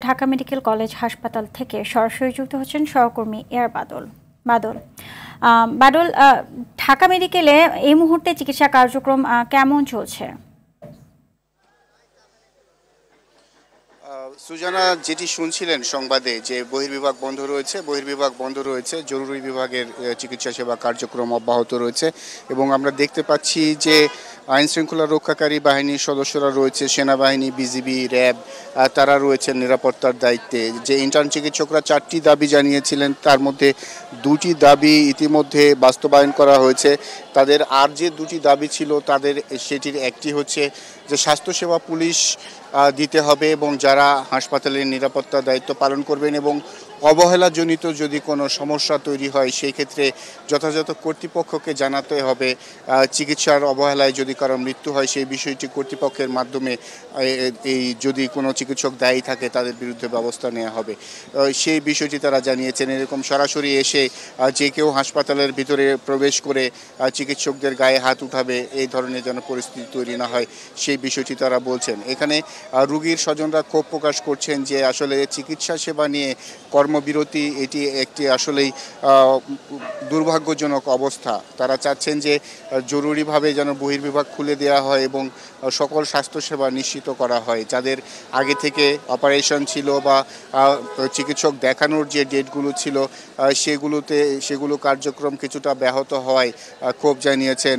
Dhaka medical college হাসপাতাল থেকে সরাসরি যুক্ত হচ্ছেন সহকর্মী এয়ার বাদল। বাদল, ঢাকা মেডিকেলে এই মুহূর্তে চিকিৎসা কার্যক্রম কেমন চলছে? সুজানা, যেটি শুনছিলেন সংবাদে যে বহির্বিভাগ বন্ধ রয়েছে, জরুরি বিভাগের চিকিৎসা সেবা কার্যক্রম অব্যাহত রয়েছে এবং আমরা দেখতে পাচ্ছি যে আইন শৃঙ্খলা রক্ষাকারী বাহিনীর সদস্যরা রয়েছে, সেনাবাহিনী, বিজিবি, র্যাব, তারা রয়েছেন নিরাপত্তার দায়িত্বে। যে ইন্টার্ন চিকিৎসকরা 4টি দাবি জানিয়েছিলেন, তার মধ্যে 2টি দাবি ইতিমধ্যে বাস্তবায়ন করা হয়েছে। তাদের আর যে 2টি দাবি ছিল তাদের সেটির একটি হচ্ছে যে স্বাস্থ্যসেবা পুলিশ দিতে হবে এবং যারা হাসপাতালের নিরাপত্তার দায়িত্ব পালন করবেন এবং অবহেলাজনিত যদি কোনো সমস্যা তৈরি হয় সেই ক্ষেত্রে যথাযথ কর্তৃপক্ষকে জানাতে হবে। চিকিৎসার অবহেলায় যদি কারো মৃত্যু হয় সেই বিষয়টি কর্তৃপক্ষের মাধ্যমে এই যদি কোনো চিকিৎসক দায়ী থাকে তাদের বিরুদ্ধে ব্যবস্থা নেওয়া হবে, সেই বিষয়টি তারা জানিয়েছেন। এরকম সরাসরি এসে যে কেউ হাসপাতালের ভিতরে প্রবেশ করে চিকিৎসকদের গায়ে হাত উঠাবে এই ধরনের যেন পরিস্থিতি তৈরি না হয় সেই বিষয়টি তারা বলছেন। এখানে রোগীর স্বজনরা ক্ষোভ প্রকাশ করছেন যে আসলে চিকিৎসা সেবা নিয়ে কর্মবিরতি এটি একটি আসলেই দুর্ভাগ্যজনক অবস্থা। তারা চাচ্ছেন যে জরুরিভাবে যেন বহির্বিভাগ খুলে দেওয়া হয় এবং সকল স্বাস্থ্যসেবা নিশ্চিত করা হয়। যাদের আগে থেকে অপারেশন ছিল বা চিকিৎসক দেখানোর যে ডেটগুলো ছিল সেগুলো কার্যক্রম কিছুটা ব্যাহত হওয়ায় ক্ষোভ জানিয়েছেন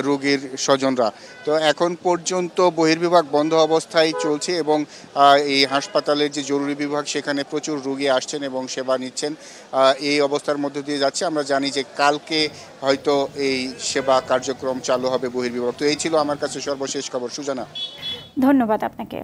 রোগীর স্বজনরা। তো এখন পর্যন্ত বহির্বিভাগ বন্ধ অবস্থায় চলছে এবং এই হাসপাতালের যে জরুরি বিভাগ সেখানে প্রচুর রোগী আসছেন এবং সেবা নিচ্ছেন। এই অবস্থার মধ্যে দিয়ে যাচ্ছে। আমরা জানি যে কালকে হয়তো এই সেবা কার্যক্রম চালু হবে বহির্বিভাগ। তো এই ছিল আমার কাছে সর্বশেষ খবর। সুজানা, ধন্যবাদ আপনাকে।